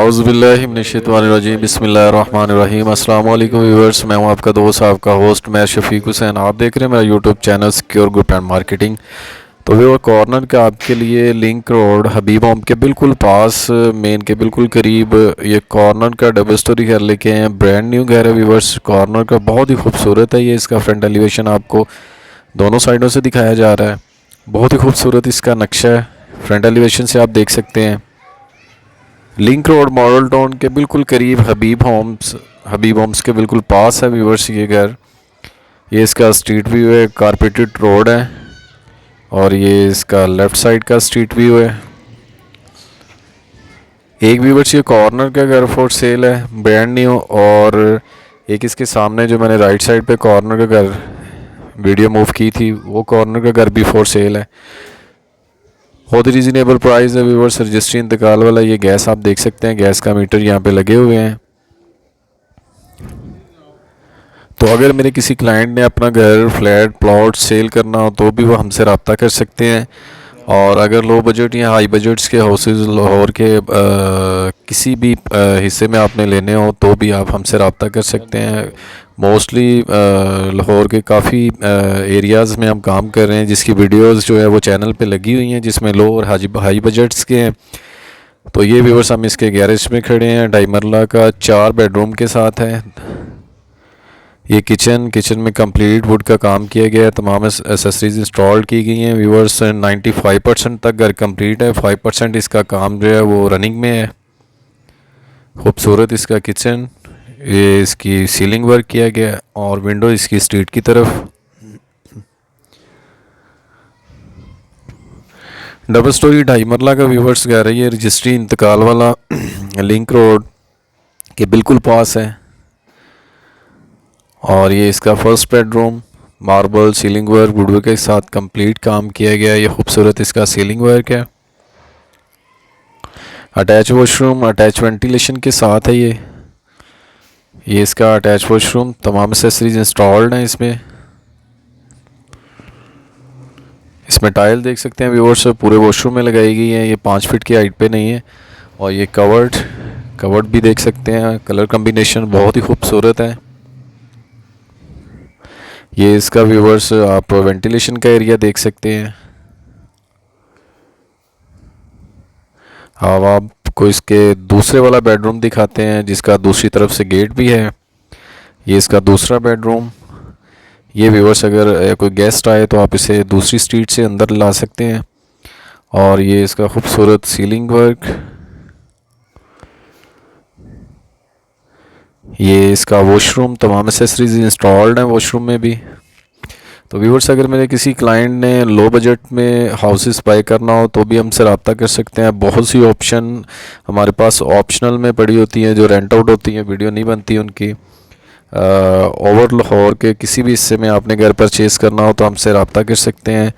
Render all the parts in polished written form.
औज़ुबिल्लाहिमिनश्शैतानिर्रजीम बिस्मिल्लाहिर्रहमानिर्रहीम। अस्सलाम वालेकुम व्यूअर्स, मैं हूं आपका दोस्त, आपका होस्ट मैं शफीक हुसैन। आप देख रहे हैं मेरा YouTube channel secure group and marketing. तो व्यूअर, कॉर्नर का आपके लिए लिंक रोड हबीब होम के बिल्कुल पास, मेन के बिल्कुल करीब ये कॉर्नर का डबल स्टोरी घर लेके आए हैं। ब्रांड न्यू घर है व्यूअर्स। कॉर्नर का बहुत ही खूबसूरत है। ये इसका फ्रंट एलिवेशन आपको दोनों साइडों से दिखाया जा रहा है। बहुत ही खूबसूरत इसका नक्शा है, फ्रंट एलिवेशन से आप देख सकते हैं। लिंक रोड मॉडल टाउन के बिल्कुल करीब हबीब होम्स के बिल्कुल पास है व्यूवर्स ये घर। ये इसका स्ट्रीट व्यू है, कारपेटेड रोड है और ये इसका लेफ़्ट साइड का स्ट्रीट व्यू है। एक व्यूवर्स ये कॉर्नर का घर फॉर सेल है, ब्रांड न्यू। और एक इसके सामने जो मैंने राइट साइड पे कॉर्नर का घर वीडियो मूव की थी, वो कॉर्नर का घर भी फॉर सेल है। बहुत ही रीज़नेबल प्राइस है व्यूवर्स। रजिस्ट्री इंतकाल वाला ये गैस आप देख सकते हैं, गैस का मीटर यहाँ पे लगे हुए हैं। तो अगर मेरे किसी क्लाइंट ने अपना घर, फ्लैट, प्लॉट सेल करना हो तो भी वो हमसे रब्ता कर सकते हैं। और अगर लो बजट या हाई बजट्स के हाउसेस लाहौर के किसी भी हिस्से में आपने लेने हो तो भी आप हमसे रब्ता कर सकते हैं। मोस्टली लाहौर के काफ़ी एरियाज़ में हम काम कर रहे हैं, जिसकी वीडियोस जो है वो चैनल पे लगी हुई हैं, जिसमें लो और हाई बजट्स के हैं। तो ये व्यूअर्स, हम इसके गैरेज में खड़े हैं। ढाई मरला का 4 बेडरूम के साथ है। ये किचन में कंप्लीट वुड का काम किया गया है, तमाम एसेसरीज इंस्टॉल की गई हैं व्यूअर्स। 95% तक घर कंप्लीट है, 5% इसका काम जो है वो रनिंग में है। खूबसूरत इसका किचन, ये इसकी सीलिंग वर्क किया गया है और विंडो इसकी स्ट्रीट की तरफ। डबल स्टोरी ढाई मरला का व्यूअर्स घर है। ये रजिस्ट्री इंतकाल वाला लिंक रोड के बिल्कुल पास है। और ये इसका first bedroom, marble ceiling work woodwork के साथ कंप्लीट काम किया गया है। ये खूबसूरत इसका सीलिंग वर्क है। अटैच वॉशरूम, अटैच वेंटिलेशन के साथ है ये इसका अटैच वॉशरूम। तमाम एसेसरीज इंस्टॉल्ड हैं इसमें। इसमें टाइल देख सकते हैं व्यूअर्स, पूरे वॉशरूम में लगाई गई है। ये 5 फीट की हाइट पे नहीं है। और ये कवर्ड भी देख सकते हैं। कलर कम्बिनेशन बहुत ही खूबसूरत है। ये इसका व्यूअर्स आप वेंटिलेशन का एरिया देख सकते हैं। अब आपको इसके दूसरे वाला बेडरूम दिखाते हैं, जिसका दूसरी तरफ से गेट भी है। ये इसका दूसरा बेडरूम। ये व्यूअर्स, अगर कोई गेस्ट आए तो आप इसे दूसरी स्ट्रीट से अंदर ला सकते हैं। और ये इसका खूबसूरत सीलिंग वर्क। ये इसका वॉशरूम, तमाम एसेसरीज इंस्टॉल्ड हैं वॉशरूम में भी। तो व्यूअर्स, अगर मेरे किसी क्लाइंट ने लो बजट में हाउसेस बाय करना हो तो भी हमसे रब्ता कर सकते हैं। बहुत सी ऑप्शन हमारे पास ऑप्शनल में पड़ी होती हैं, जो रेंट आउट होती हैं, वीडियो नहीं बनती उनकी। ओवर लाहौर के किसी भी हिस्से में आपने घर परचेज़ करना हो तो हमसे रब्ता कर सकते हैं।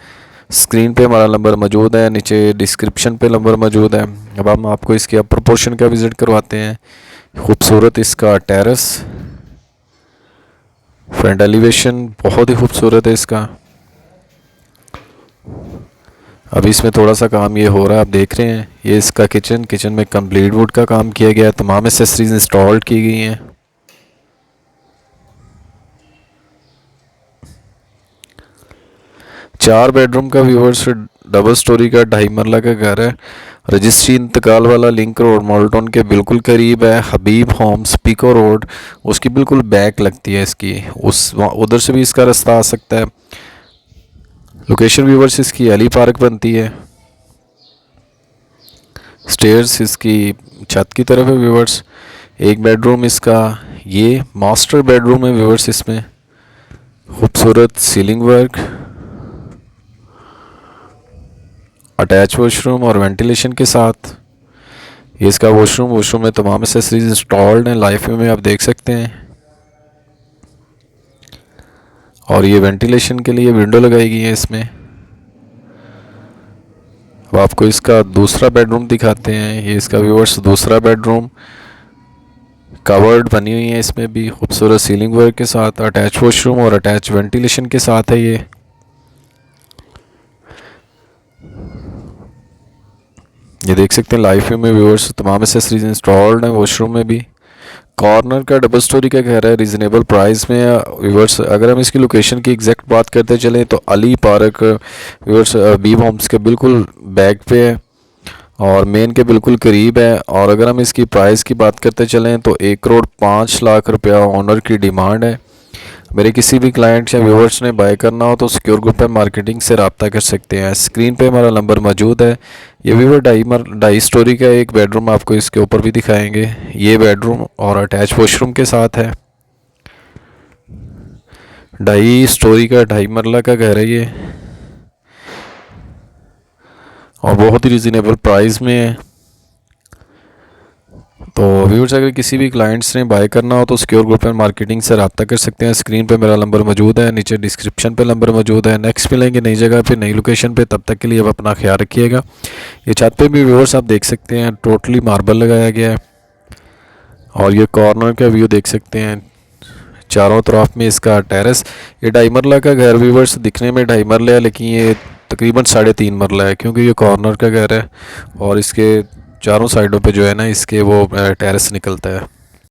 स्क्रीन पे हमारा नंबर मौजूद है, नीचे डिस्क्रिप्शन पे नंबर मौजूद है। अब हम आपको इसके अपर पोर्शन का विज़िट करवाते हैं। खूबसूरत इसका टेरेस, फ्रंट एलिवेशन बहुत ही खूबसूरत है इसका। अभी इसमें थोड़ा सा काम ये हो रहा है, आप देख रहे हैं। ये इसका किचन में कंप्लीट वुड का काम किया गया है, तमाम एसेसरीज इंस्टॉल की गई हैं। चार बेडरूम का व्यूअर्स, डबल स्टोरी का ढाई मरला का घर है। रजिस्ट्री इंतकाल वाला लिंक रोड मॉडल टाउन के बिल्कुल करीब है। हबीब होम्स पीको रोड, उसकी बिल्कुल बैक लगती है इसकी, उधर से भी इसका रास्ता आ सकता है। लोकेशन व्यूअर्स इसकी अली पार्क बनती है। स्टेयर्स इसकी छत की तरफ है व्यूअर्स। एक बेडरूम इसका, ये मास्टर बेडरूम है व्यूअर्स। इसमें खूबसूरत सीलिंग वर्क, अटैच वॉशरूम और वेंटिलेशन के साथ। ये इसका वॉशरूम में तमाम एसेसरीज इंस्टॉल्ड हैं, लाइफ में आप देख सकते हैं। और ये वेंटिलेशन के लिए विंडो लगाई गई है इसमें। अब आपको इसका दूसरा बेडरूम दिखाते हैं। ये इसका व्यूअर्स दूसरा बेडरूम, कवर्ड बनी हुई है इसमें भी खूबसूरत सीलिंग वर्क के साथ। अटैच वॉशरूम और अटैच वेंटिलेशन के साथ है ये। ये देख सकते हैं लाइफ में व्यूअर्स तमाम एसेसरीज इंस्टॉल्ड हैं वॉशरूम में भी। कॉर्नर का डबल स्टोरी का घर है, रिजनेबल प्राइस में है व्यूअर्स। अगर हम इसकी लोकेशन की एग्जैक्ट बात करते चलें तो अली पार्क व्यूअर्स बीब होम्स के बिल्कुल बैक पे है और मेन के बिल्कुल करीब है। और अगर हम इसकी प्राइस की बात करते चलें तो 1,05,00,000 रुपया ओनर की डिमांड है। मेरे किसी भी क्लाइंट या व्यूवर्स ने बाय करना हो तो सिक्योर ग्रुप पे मार्केटिंग से रब्ता कर सकते हैं। स्क्रीन पे हमारा नंबर मौजूद है। ये व्यूवर ढाई स्टोरी का एक बेडरूम आपको इसके ऊपर भी दिखाएंगे। ये बेडरूम और अटैच वॉशरूम के साथ है। 2.5 स्टोरी का 2.5 मरला का घर है ये और बहुत ही रिजनेबल प्राइस में है। तो व्यूअर्स अगर किसी भी क्लाइंट्स ने बाय करना हो तो सिक्योर ग्रुप एंड मार्केटिंग से रब्ता कर सकते हैं। स्क्रीन पे मेरा नंबर मौजूद है, नीचे डिस्क्रिप्शन पे नंबर मौजूद है। नेक्स्ट मिलेंगे नई जगह पे नई लोकेशन पे, तब तक के लिए आप अपना ख्याल रखिएगा। ये छत पे भी व्यूअर्स आप देख सकते हैं टोटली मार्बल लगाया गया है और ये कॉर्नर का व्यू देख सकते हैं चारों तरफ में इसका टेरेस। ये 2.5 मरला का घर व्यूअर्स दिखने में 2.5 मरला है लेकिन ये तकरीबन 3.5 मरला है क्योंकि ये कॉर्नर का घर है और इसके चारों साइडों पे जो है ना इसके वो टेरेस निकलता है।